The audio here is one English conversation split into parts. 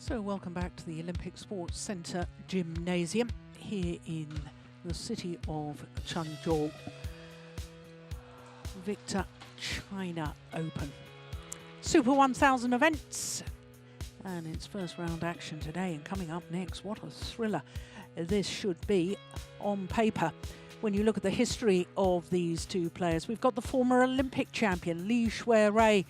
So welcome back to the Olympic Sports Centre Gymnasium here in the city of Changzhou. Victor China Open. Super 1000 events and its first round action today, and coming up next, what a thriller this should be on paper. When you look at the history of these two players, we've got the former Olympic champion Xue Rui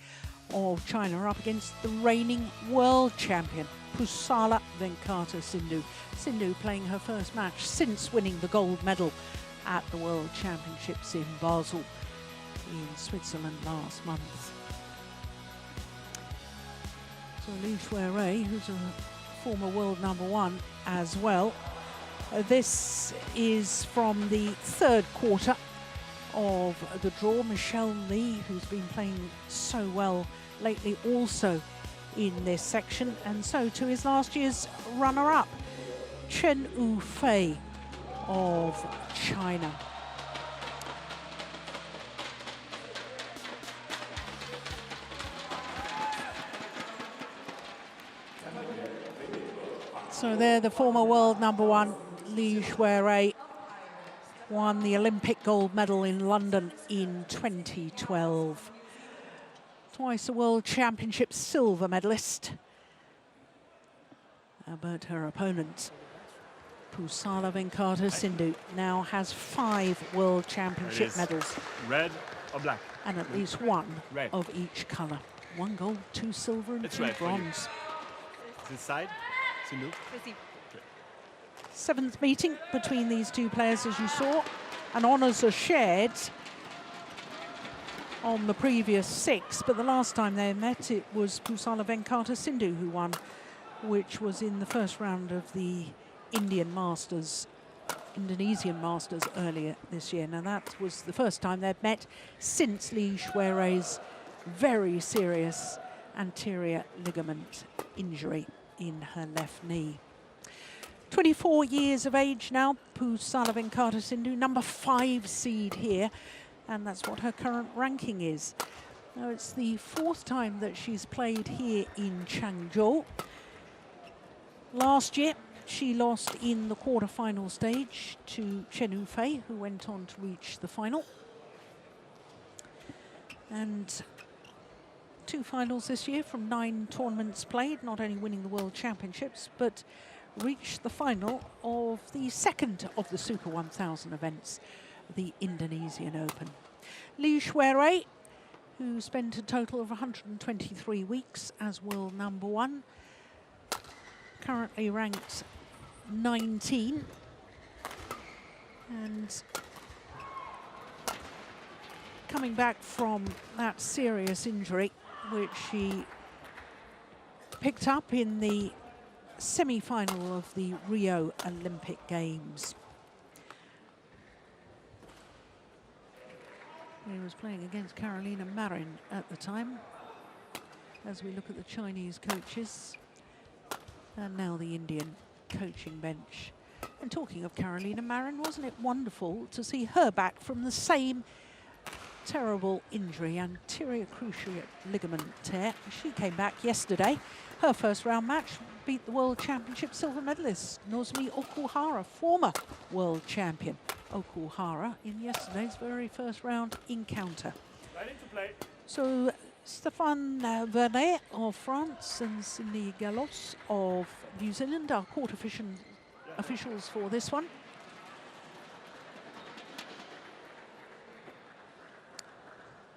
of China up against the reigning world champion PUSARLA V. Sindhu. Sindhu playing her first match since winning the gold medal at the World Championships in Basel in Switzerland last month. So Xue Rui, who's a former world #1 as well. This is from the third quarter of the draw. Michelle Li, who's been playing so well lately, also in this section, and so to his last year's runner-up, Xue Rui of China. So there, the former world #1, Xue Rui, won the Olympic gold medal in London in 2012. Twice a World Championships silver medalist. But her opponent, PUSARLA V. Sindhu, now has 5 World Championship medals. Red or black? And at least one red of each colour. 1 gold, 2 silver and 2 bronze. This side, Sindhu. 7th meeting between these two players, as you saw, and honours are shared on the previous 6, but the last time they met it was PUSARLA V. Sindhu who won, which was in the first round of the Indonesian Masters earlier this year. Now that was the first time they'd met since Xue Rui's very serious anterior ligament injury in her left knee. 24 years of age now, PUSARLA V. Sindhu, number 5 seed here, and that's what her current ranking is. Now it's the 4th time that she's played here in Changzhou. Last year she lost in the quarter-final stage to Xue Rui, who went on to reach the final. And 2 finals this year from 9 tournaments played, not only winning the World Championships, but reached the final of the 2nd of the Super 1000 events, the Indonesian Open. Xue Rui, who spent a total of 123 weeks as world #1, currently ranked 19, and coming back from that serious injury, which she picked up in the semi-final of the Rio Olympic Games. He was playing against Carolina Marin at the time, as we look at the Chinese coaches, and now the Indian coaching bench. And talking of Carolina Marin, wasn't it wonderful to see her back from the same terrible injury, anterior cruciate ligament tear? She came back yesterday. Her first round match beat the World Championship silver medalist Nozomi Okuhara, former world champion Okuhara, in yesterday's very first round encounter. Ready to play. So Stéphane Vernet of France and Cindy Gallos of New Zealand are court officials for this one.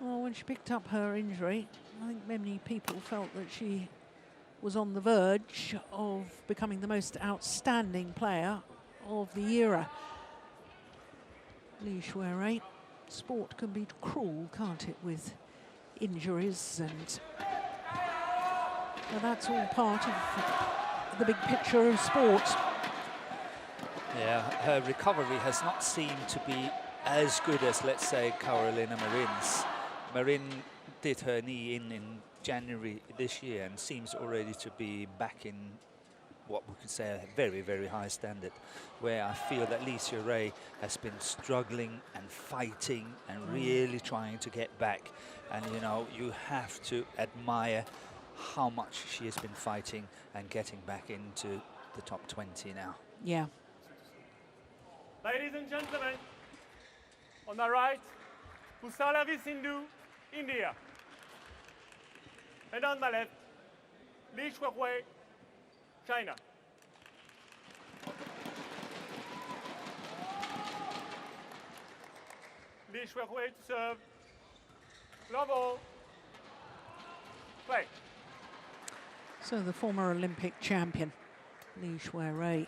Well, when she picked up her injury, I think many people felt that she was on the verge of becoming the most outstanding player of the era. Xue Rui, sport can be cruel, can't it, with injuries, and well, that's all part of the big picture of sport. Yeah, her recovery has not seemed to be as good as, let's say, Carolina Marin's. Marin did her knee in January this year and seems already to be back in what we could say a very, very high standard, where I feel that Xue Rui has been struggling and fighting and really trying to get back. And, you know, you have to admire how much she has been fighting and getting back into the top 20 now. Yeah. Ladies and gentlemen, on the right, PUSARLA V Sindhu, India. And on the left, Xue Rui, China. Xue Rui to serve. Love all. Play. So the former Olympic champion, Xue Rui,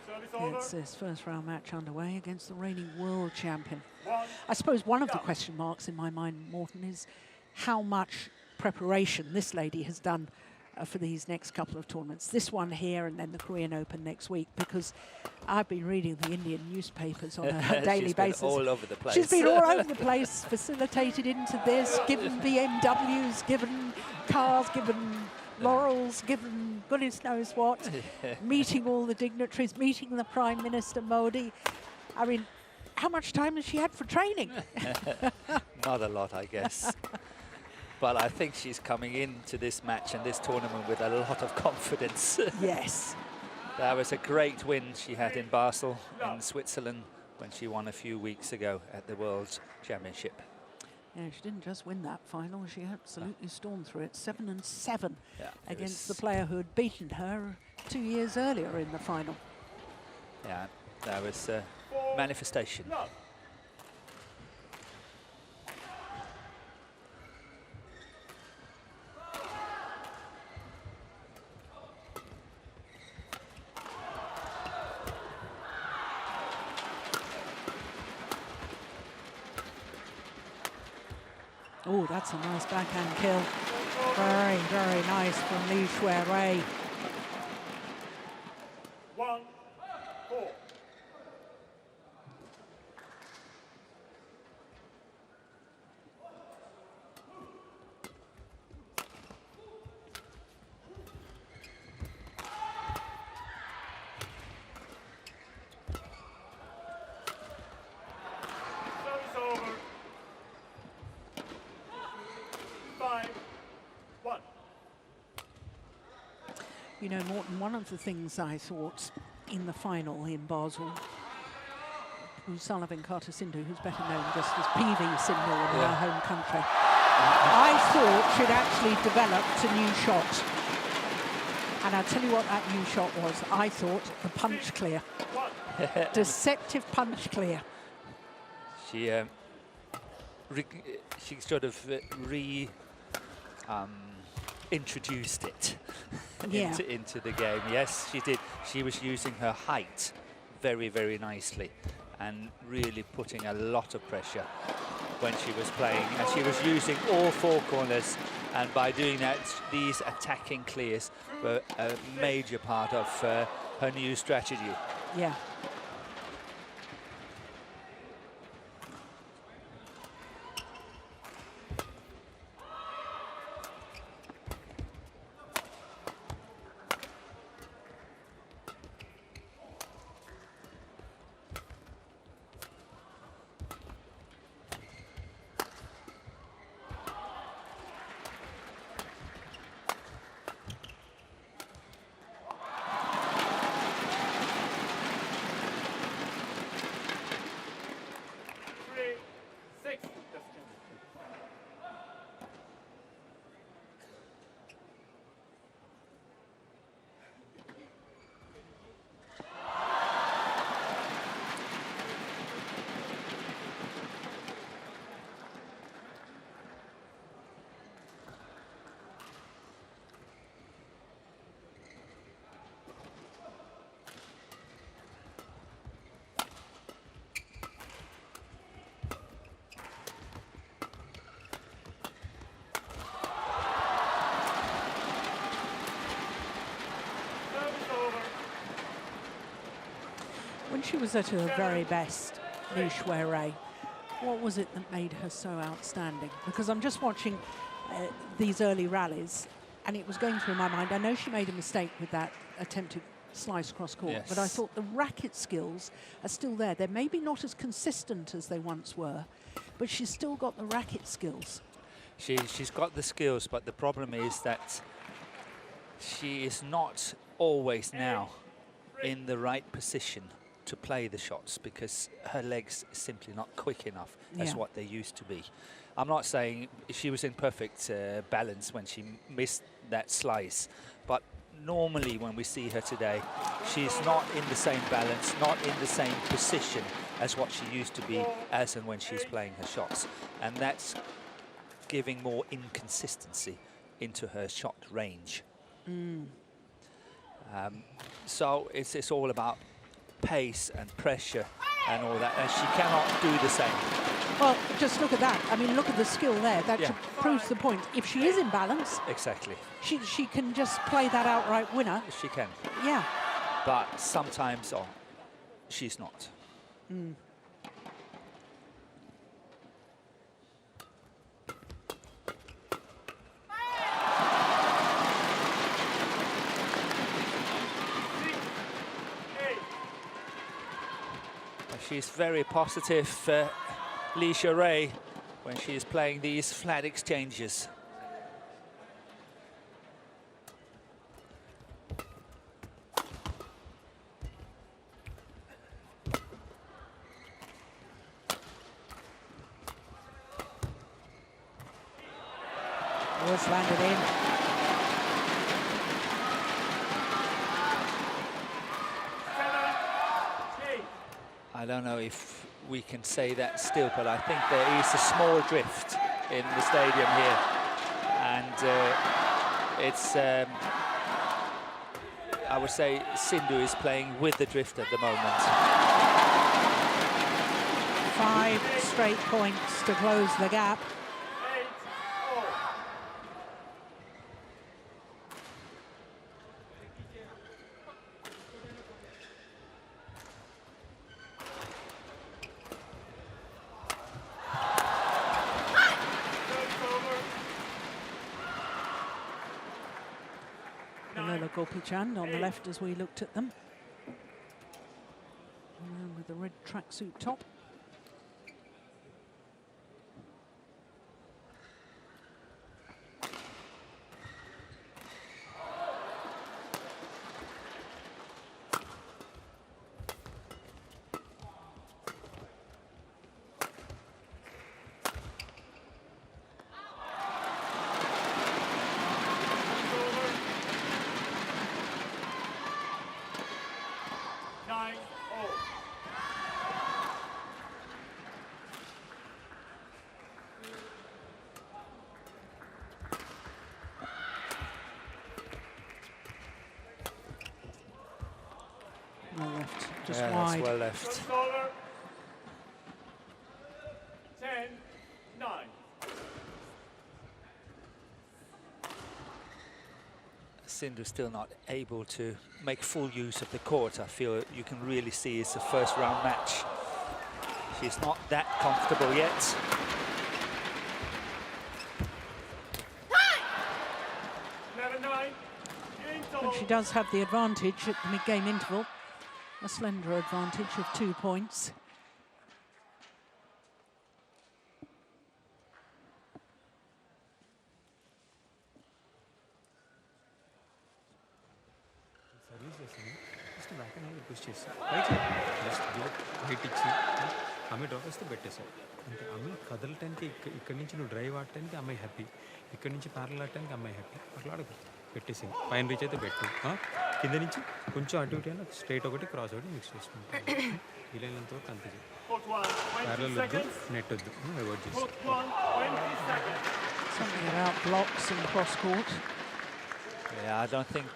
Service over. gets his first round match underway against the reigning world champion. One. I suppose one of the question marks in my mind, Morten, is how much preparation this lady has done for these next couple of tournaments. This one here and then the Korean Open next week, because I've been reading the Indian newspapers on a daily basis. She's been all over the place. She's been all over the place, facilitated into this, given BMWs, given cars, given laurels, given goodness knows what, meeting all the dignitaries, meeting the Prime Minister Modi. I mean, how much time has she had for training? Not a lot, I guess. But I think she's coming into this match and this tournament with a lot of confidence. Yes. That was a great win she had in Basel in Switzerland when she won a few weeks ago at the World Championship. Yeah, she didn't just win that final, she absolutely stormed through it. 7-7 against the player who had beaten her 2 years earlier in the final. Yeah, that was a manifestation. Love. Oh, that's a nice backhand kill. Very, very nice from Xue Rui. 1-4. Service over. 5-1. You know, Morten, one of the things I thought in the final in Basel, PUSARLA V Sindhu, who's better known just as PV Sindhu in her home country, I thought she'd actually developed a new shot. And I'll tell you what that new shot was. I thought the punch clear. Deceptive punch clear. She sort of introduced it into the game. Yes, she did. She was using her height very, very nicely and really putting a lot of pressure when she was playing. And she was using all four corners, and by doing that, these attacking clears were a major part of her new strategy. Yeah. When she was at her very best, Xue Rui, what was it that made her so outstanding? Because I'm just watching these early rallies, and it was going through my mind. I know she made a mistake with that attempted slice cross court, but I thought the racket skills are still there. They're maybe not as consistent as they once were, but she's still got the racket skills. She's got the skills, but the problem is that she is not always now in the right position to play the shots because her legs are simply not quick enough as what they used to be. I'm not saying she was in perfect balance when she missed that slice, but normally when we see her today, she's not in the same balance, not in the same position as what she used to be as and when she's playing her shots. And that's giving more inconsistency into her shot range. So it's all about pace and pressure and all that, and she cannot do the same. Well, just look at that. I mean, look at the skill there. That proves the point. If she is in balance, Exactly. she can just play that outright winner. She can. Yeah. But sometimes she's not. She's very positive, Xue Rui, when she is playing these flat exchanges. Was landed in. I don't know if we can say that still, but I think there is a small drift in the stadium here. And it's, I would say Sindhu is playing with the drift at the moment. 5 straight points to close the gap. Chand on the left as we looked at them. And with the red tracksuit top. Well left, just wide. That's well left. 10-9. Sindhu still not able to make full use of the court. I feel you can really see it's a first round match. She's not that comfortable yet. But she does have the advantage at the mid-game interval. A slender advantage of 2 points. ఆమె drop వేస్తే పెట్టేసాం అంటే ఆమె కదలటానికి ఇక్కడి నుంచి నువ్వు drive ఆడటానికి అమ్మాయి హ్యాపీ, ఇక్కడి నుంచి ప్యారల్ ఆడటానికి అమ్మాయి హ్యాపీ. అట్లా ఆడకు, పెట్టేసింది. పైన రీచ్ అయితే పెట్టు, కింద నుంచి కొంచెం అటు ఇటు అయినా స్ట్రైట్ ఒకటి క్రాస్ ఒకటి మిక్స్ చేసుకుంటాం. ఈ లైన్ అంతా వరకు అంతే. ప్యారల్ వద్దు, నెట్ వద్దు, అవాయిడ్ చేసి. Something about blocks and cross court. Yeah, I don't think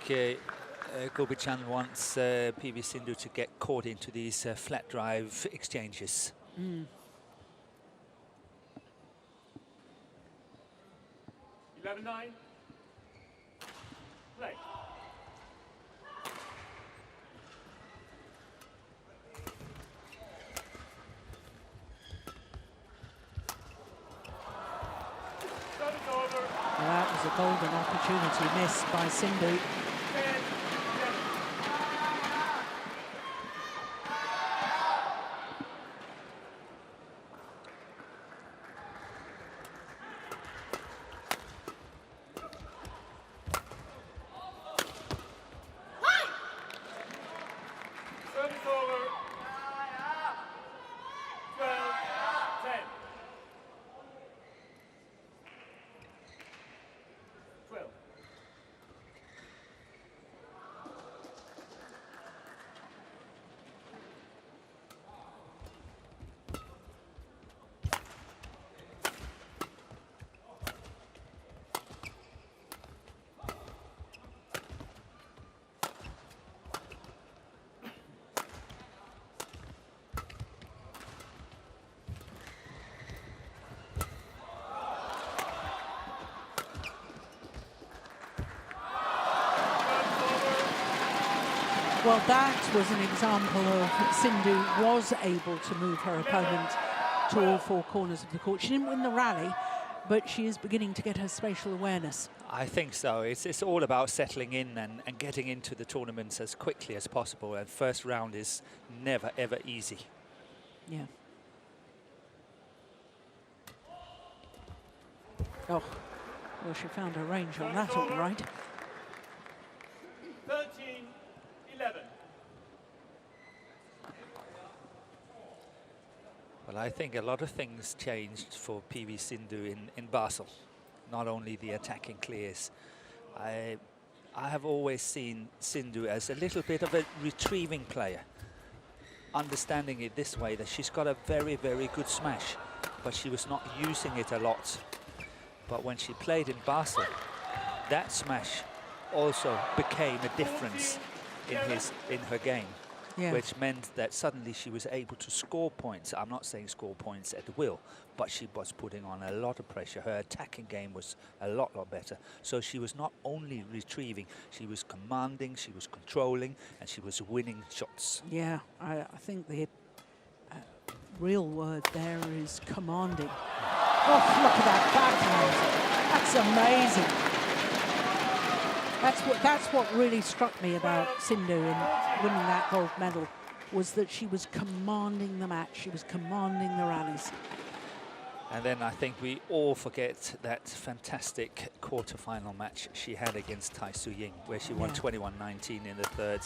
Gobichan wants PV Sindhu to get caught into these flat drive exchanges. 11-9. Play. Well, that was a golden opportunity missed by Sindhu. Well, that was an example of Sindhu was able to move her opponent to all four corners of the court. She didn't win the rally, but she is beginning to get her spatial awareness. I think so. It's all about settling in and getting into the tournaments as quickly as possible. And first round is never, ever easy. Yeah. Oh, well, she found her range on that, all right. 13-11. Well, I think a lot of things changed for PV Sindhu in Basel. Not only the attacking clears. I have always seen Sindhu as a little bit of a retrieving player. Understanding it this way, that she's got a very, very good smash, but she was not using it a lot. But when she played in Basel, that smash also became a difference in her game, Yeah. which meant that suddenly she was able to score points. I'm not saying score points at will, but she was putting on a lot of pressure. Her attacking game was a lot better. So she was not only retrieving, she was commanding, she was controlling, and she was winning shots. Yeah, I think the real word there is commanding. Oh, look at that backhand. That's amazing. That's what really struck me about Sindhu in winning that gold medal, was that she was commanding the match. She was commanding the rallies. And then I think we all forget that fantastic quarter-final match she had against Tai Tzu Ying, where she won 21-19 in the third.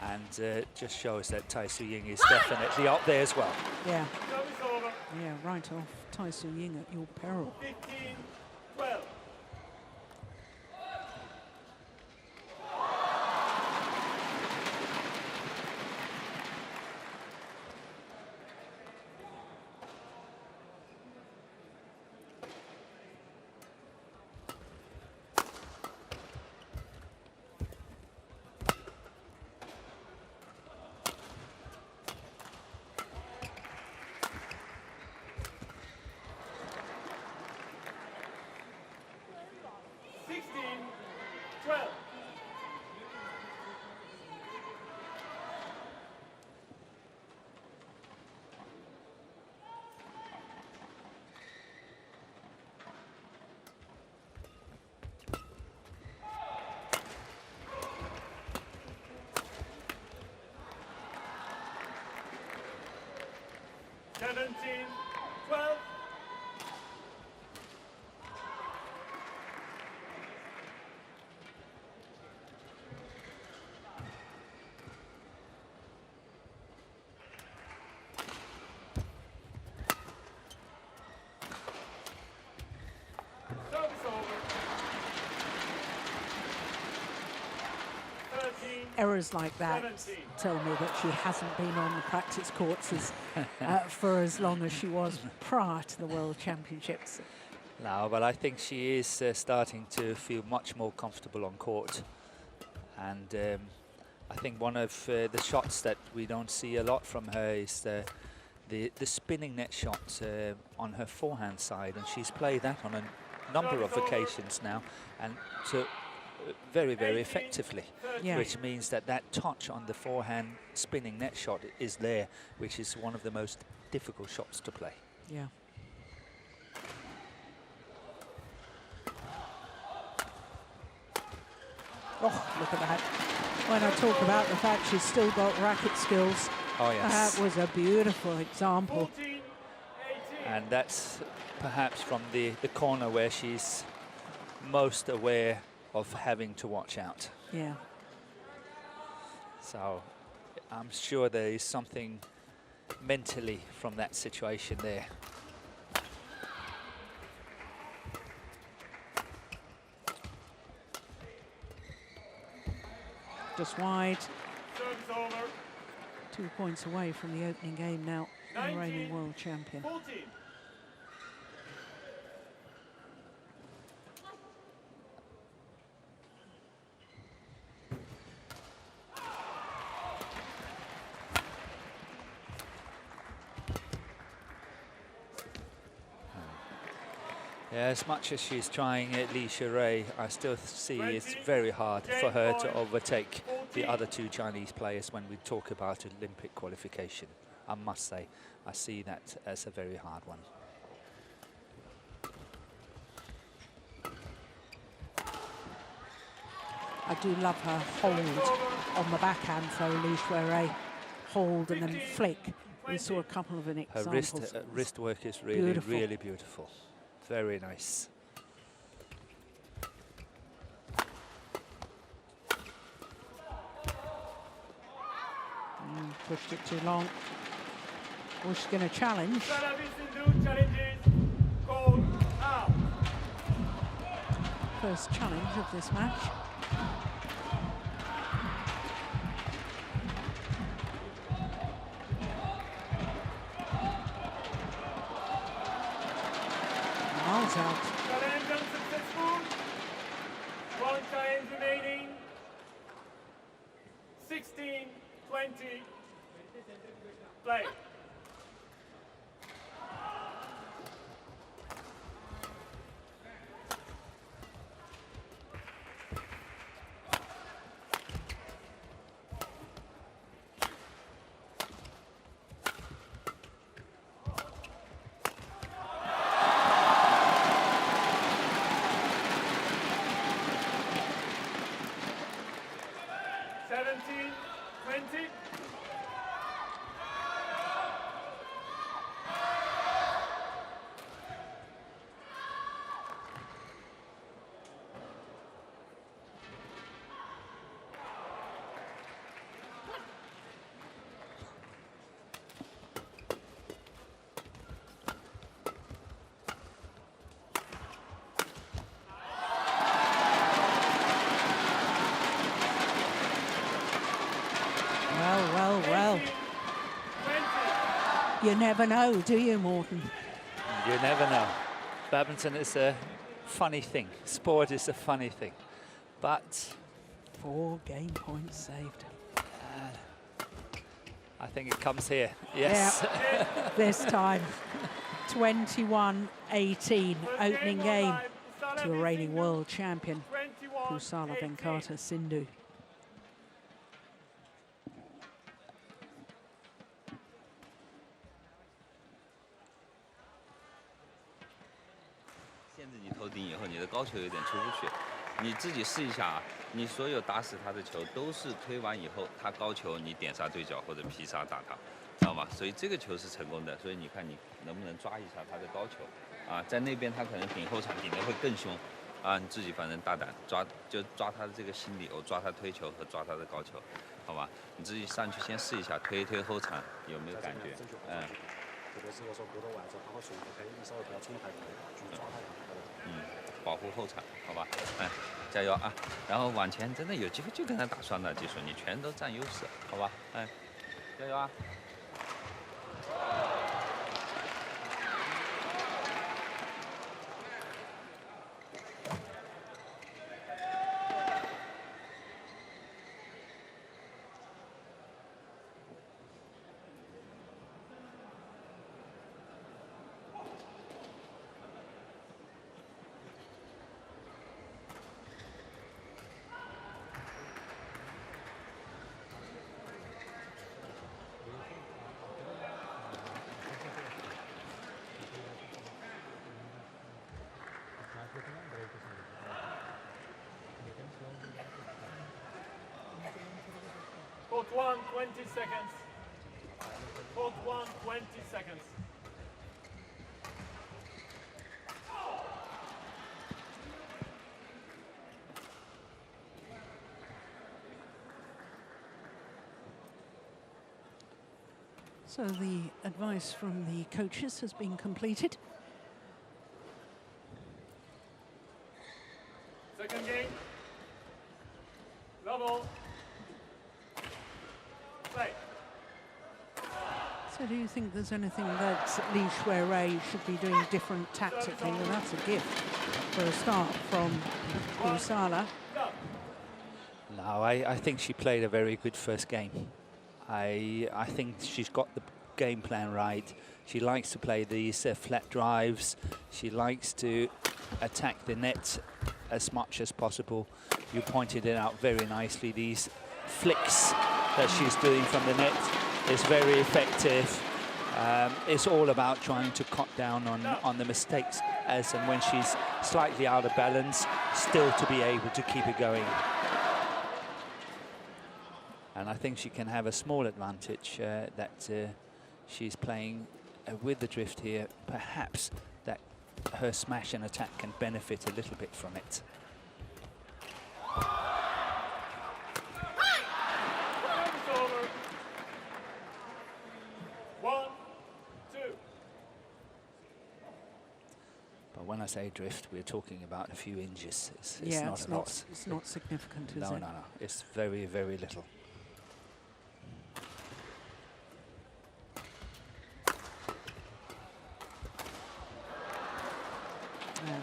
And just shows that Tai Tzu Ying is definitely up there as well. Yeah. Yeah, right off Tai Tzu Ying at your peril. 15-12. Errors like that tell me that she hasn't been on the practice courts for as long as she was prior to the World Championships. No, but I think she is starting to feel much more comfortable on court. And I think one of the shots that we don't see a lot from her is the spinning net shot on her forehand side. And she's played that on a number of occasions now, and so very, very effectively. Yeah. Which means that that touch on the forehand spinning net shot is there, which is one of the most difficult shots to play. Yeah. Oh, look at that. When I talk about the fact she's still got racket skills, oh yes, that was a beautiful example. 14-18. And that's perhaps from the corner where she's most aware of having to watch out. Yeah. So I'm sure there is something mentally from that situation there. Just wide. Service over. 2 points away from the opening game now. The reigning world champion. 14. Yeah, as much as she's trying Xue Rui, I still see it's very hard for her to overtake the other two Chinese players when we talk about Olympic qualification. I must say, I see that as a very hard one. I do love her hold on the backhand throw, Xue Rui. Hold and then flick. We saw a couple of examples. Her wrist work is really, Beautiful. really beautiful. Very nice. Pushed it too long. Well, she's going to challenge. Pusarla V Sindhu challenges. Call out. First challenge of this match. Miles out. Challenge unsuccessful. One challenge remaining. 16, 20. Play. Well. You never know, do you, Morten? You never know. Badminton is a funny thing. Sport is a funny thing. But 4 game points saved. I think it comes here. Yes. Yeah. This time. 21-18, opening game to a reigning world champion, PUSARLA V Sindhu.你自己试一下啊，你所有打死他的球都是推完以后，他高球你点杀对角或者劈杀打他，知道吗？所以这个球是成功的，所以你看你能不能抓一下他的高球啊？在那边他可能顶后场顶得会更凶啊，你自己反正大胆抓，就抓他的这个心理，我抓他推球和抓他的高球，好吧？你自己上去先试一下，推一推后场有没有感觉？嗯。特别是有时候骨头崴着，他会水可以稍微不要冲开去抓他。保护后场，好吧，加油啊！然后往前，真的有机会就跟他打双打技术，你全都占优势，好吧，加油啊！ Court 1, 20 seconds. Court 1, 20 seconds. So the advice from the coaches has been completed. Second game. Double. Play. So do you think there's anything that Xue Rui should be doing different tactically? Well, that's a gift for a start from PUSARLA. No, I think she played a very good first game. I think she's got the game plan right. She likes to play these flat drives. She likes to attack the net as much as possible. You pointed it out very nicely. These flicks that she's doing from the net is very effective. It's all about trying to cut down on the mistakes as and when she's slightly out of balance, still to be able to keep it going. And I think she can have a small advantage that she's playing with the drift here. Perhaps that her smash and attack can benefit a little bit from it. Service over. 1, 2. But when I say drift, we're talking about a few inches. It's Yeah, not a lot. it's not significant, is No, it? no, no. It's very, very little.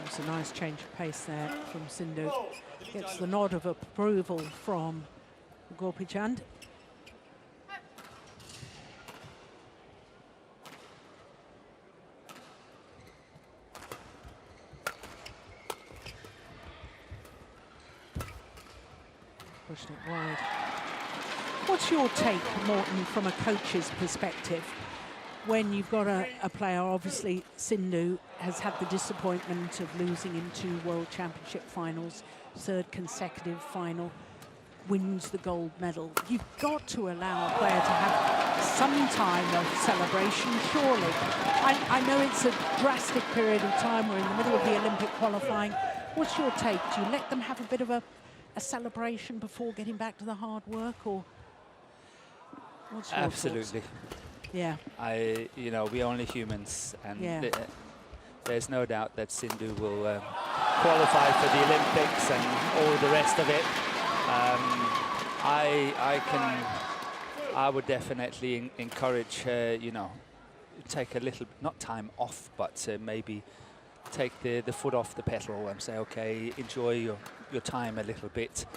It's a nice change of pace there from Sindhu. Gets the nod of approval from Gopi Chand. Pushed it wide. What's your take, Morten, from a coach's perspective? When you've got a player, obviously Sindhu has had the disappointment of losing in 2 World Championship finals, 3rd consecutive final, wins the gold medal. You've got to allow a player to have some time of celebration, surely. I know it's a drastic period of time. We're in the middle of the Olympic qualifying. What's your take? Do you let them have a bit of a celebration before getting back to the hard work, or what's your Absolutely. thoughts? Yeah. You know, we're only humans, and Yeah. There's no doubt that Sindhu will qualify for the Olympics and all the rest of it. I would definitely encourage her, you know, take a little, not time off, but maybe take the foot off the pedal and say, okay, enjoy your time a little bit,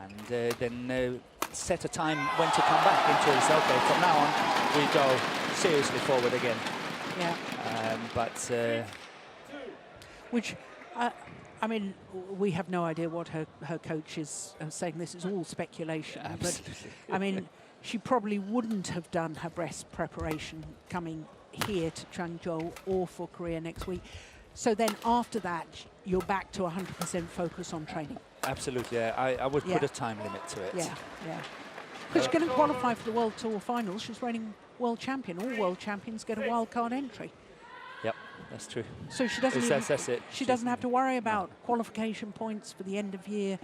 and then set a time when to come back into it. So, okay, from now on, we go seriously forward again. Yeah. Which, I mean, we have no idea what her coach is saying. This is all speculation. Absolutely. But, I mean, she probably wouldn't have done her best preparation coming here to Changzhou or for Korea next week. So then after that, you're back to 100% focus on training. Absolutely, I would put a time limit to it. Yeah, yeah. Because she's going to qualify for the World Tour finals. She's reigning world champion. All world champions get a wild card entry. Yep, that's true. So she doesn't. That's it. She doesn't have to worry about qualification points for the end of year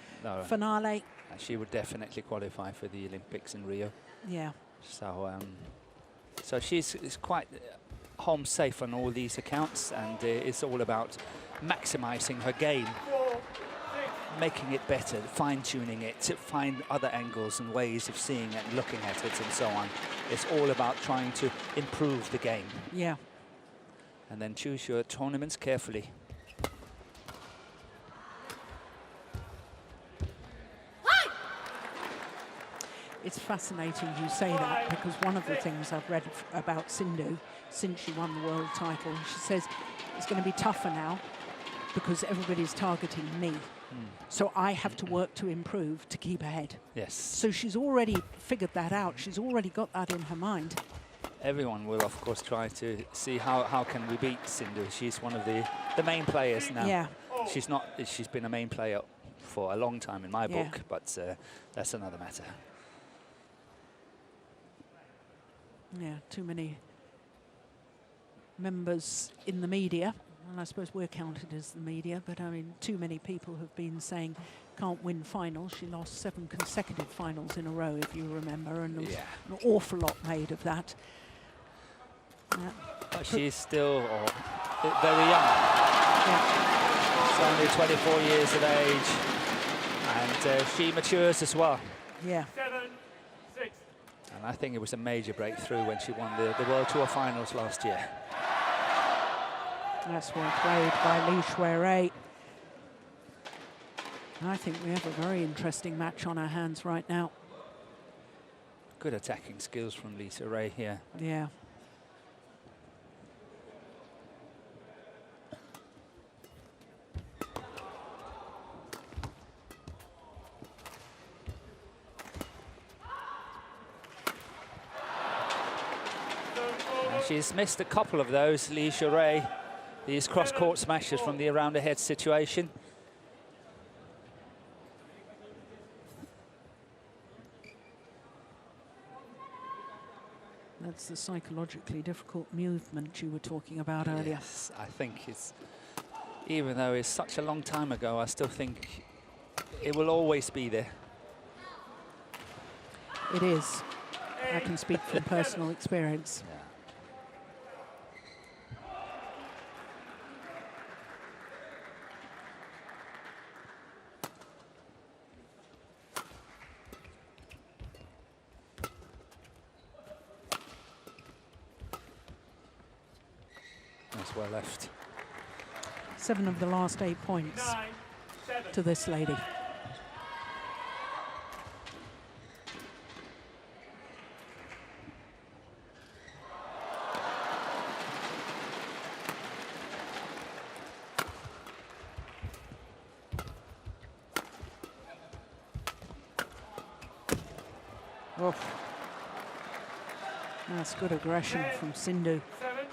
finale. She would definitely qualify for the Olympics in Rio. Yeah. So, so she's quite home safe on all these accounts, and it's all about maximising her game, making it better, fine-tuning it, to find other angles and ways of seeing it and looking at it and so on. It's all about trying to improve the game. Yeah. And then choose your tournaments carefully. It's fascinating you say that, because one of the things I've read about Sindhu since she won the world title, she says it's going to be tougher now because everybody's targeting me. So I have to work to improve to keep ahead. Yes. So she's already figured that out. She's already got that in her mind. Everyone will, of course, try to see how can we beat Sindhu. She's one of the main players now. Yeah. She's been a main player for a long time in my book, but that's another matter. Yeah, too many members in the media, and I suppose we're counted as the media, but I mean, too many people have been saying can't win finals. She lost 7 consecutive finals in a row, if you remember, and there was an awful lot made of that. But she's still very young. Yeah. She's only 24 years of age, and she matures as well. Yeah. 7, 6. And I think it was a major breakthrough when she won the World Tour finals last year. That's well played by Xue Rui. I think we have a very interesting match on our hands right now. Good attacking skills from Xue Rui here. Yeah. she's missed a couple of those, Xue Rui, these cross-court smashes from the around-the-head situation. That's the psychologically difficult movement you were talking about earlier. Yes, I think it's, even though it's such a long time ago, I still think it will always be there. It is. I can speak from personal experience. Yeah. That's well left. 7 of the last 8 points 9-7. to this lady. Oof. That's good aggression from Sindhu. 7.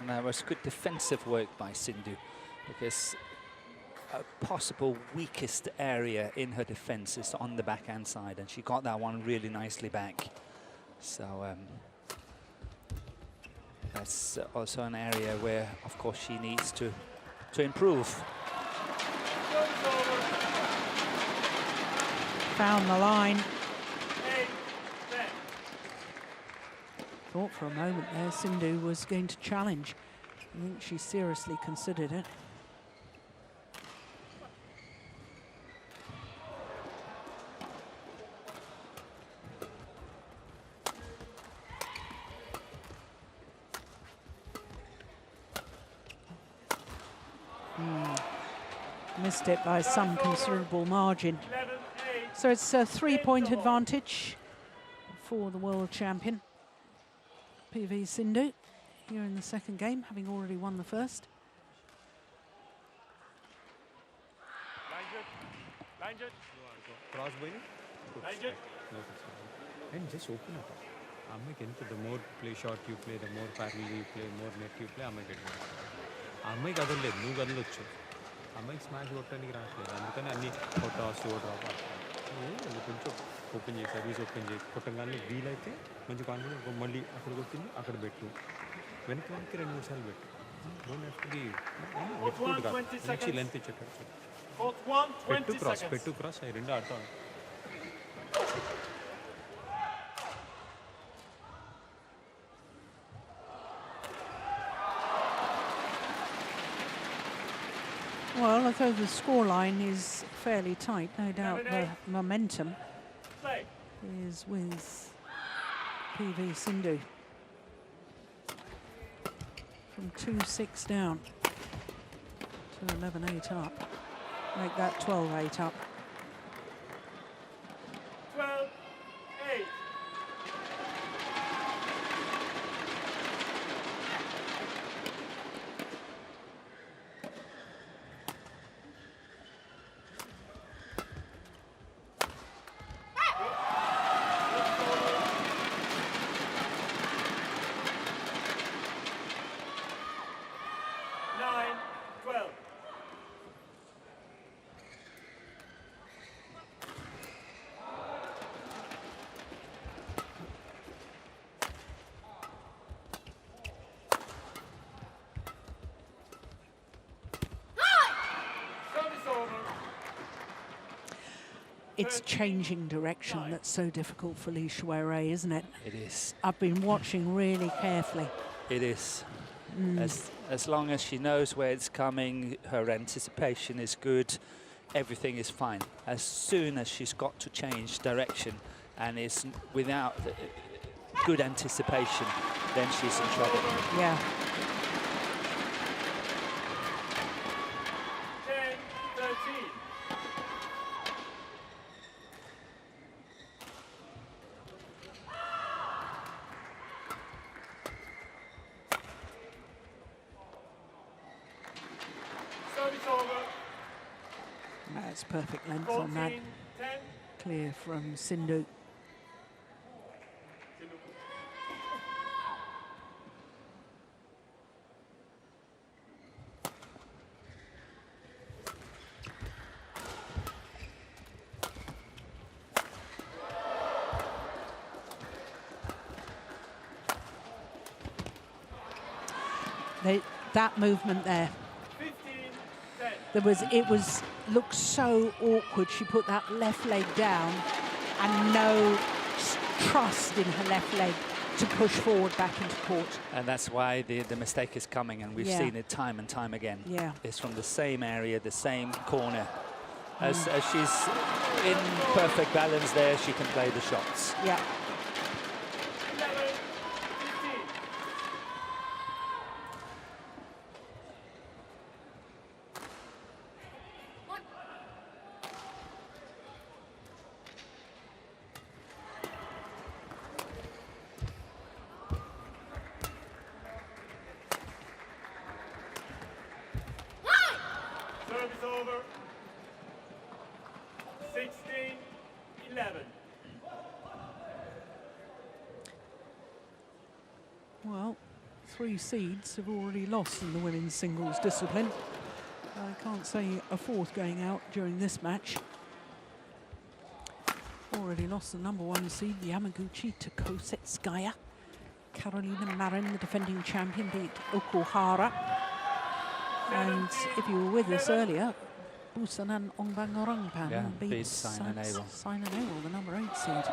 And that was good defensive work by Sindhu, because a possible weakest area in her defense is on the backhand side, and she got that one really nicely back. So that's also an area where, of course, she needs to improve. Found the line. 8-10. Thought for a moment there Sindhu was going to challenge. I think she seriously considered it. Missed it by some considerable margin. 11-8. So it's a 3-point advantage for the world champion, PV Sindhu, here in the second game, having already won the first. Line jet. Cross bowling? Line jet. And just open up. The more play short you play, the more parallel you play, more net you play, అమ్మాయికి కదలలేదు, నువ్వు కదలొచ్చు. అమ్మాయికి smash కొట్టడానికి రావట్లేదు, అందుకని అన్ని toss drop కొంచెం open చేసి సర్వీస్ ఓపెన్ చేసి కొట్టగానే వీలైతే మంచి కాన్ఫిడెంట్ మళ్ళీ అక్కడ కొట్టింది అక్కడ పెట్టు, వెనక్కి 2-3 సార్లు పెట్టు. మంచి లెంత్ ఇచ్చేటట్టు పెట్టు క్రాస్ అవి రెండు ఆడతాను. Well, although the scoreline is fairly tight, no doubt the momentum is with PV Sindhu. From 2-6 down to 11-8 up. Make that 12-8 up. 12-8. It's changing direction that's so difficult for Xue Rui, isn't it? It is. I've been watching really carefully. It is. As long as she knows where it's coming, her anticipation is good, everything is fine. As soon as she's got to change direction and is without good anticipation, then she's in trouble. Yeah. 10-13. That's perfect length on that. 14, 10. Clear from Sindhu. That movement there. 15, 10. It looked so awkward. She put that left leg down and no trust in her left leg to push forward back into court. And that's why the mistake is coming, and we've seen it time and time again. Yeah. It's from the same area, the same corner. As she's in perfect balance there, she can play the shots. Yeah. 11, 15. Service over. 16, 11. Well, 3 seeds have already lost in the women's singles discipline. I can't say a 4th going out during this match. Already lost the #1 seed, Yamaguchi, to Kosetskaya. Karolina Marin, the defending champion, beat Okuhara. And if you were with us earlier, Busanan Ongbangorangpan beat Saina Nehwal. Saina Nehwal, the #8 seed.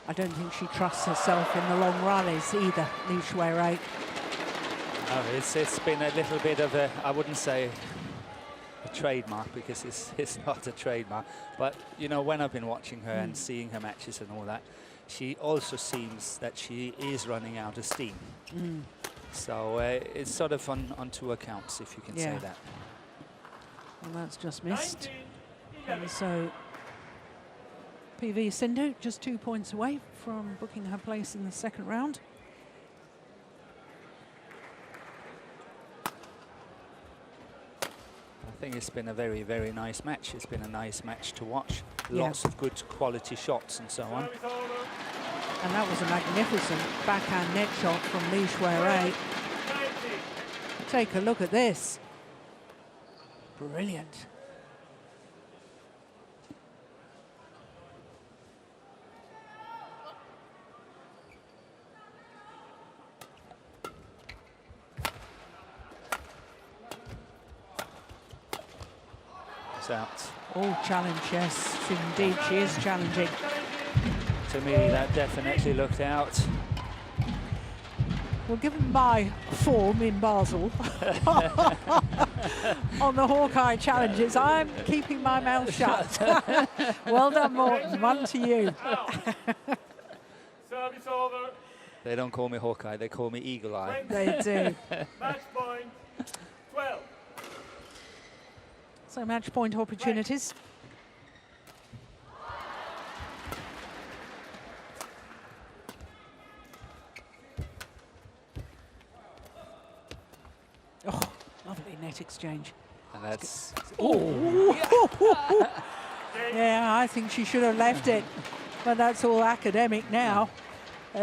I don't think she trusts herself in the long rallies either, Xue Rui. Oh, it's been a little bit of a, I wouldn't say a trademark, because it's not a trademark, but you know, when I've been watching her and seeing her matches and all that, she also seems that she is running out of steam. So it's sort of on 2 accounts, if you can say that. Well, that's just missed. And so PV Sindhu just 2 points away from booking her place in the 2nd round. I think it's been a very, very nice match. It's been a nice match to watch. Lots of good quality shots and so on. And that was a magnificent backhand net shot from Xue Rui. Take a look at this. Brilliant. Out. Oh, challenge, yes, indeed, she is challenging. To me, that definitely looked out. Well, given my form in Basel on the Hawkeye challenges, I'm keeping my mouth shut. Well done, Morten. 1 to you. Service over. They don't call me Hawkeye, they call me Eagle Eye. They do. Match point 12. So match point opportunities. Oh, lovely net exchange. And that's... Oh! Yeah, I think she should have left it. But that's all academic now,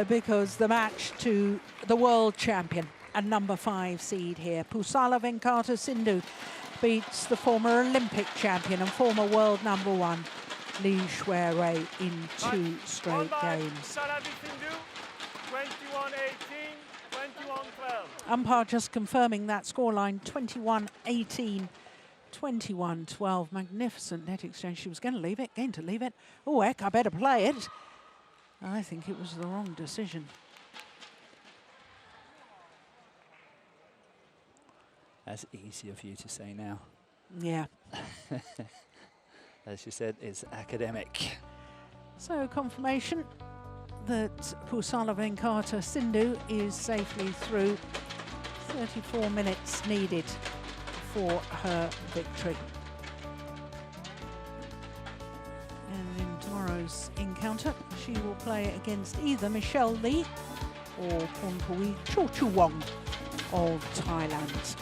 because the match to the world champion and #5 seed here, PUSARLA V Sindhu, beats the former Olympic champion and former world #1, Xue Rui, in 2 straight games. PUSARLA V Sindhu, 21-18, 21-12. Umpire just confirming that scoreline, 21-18, 21-12. Magnificent net exchange. She was going to leave it, going to leave it. Oh, heck, I better play it. I think it was the wrong decision. That's easier for you to say now. Yeah. as she said, is academic. So confirmation that Pusarla Venkata Sindhu is safely through. 34 minutes needed for her victory. And in tomorrow's encounter, she will play against either Michelle Lee or Pornpui Chorchuwong of Thailand.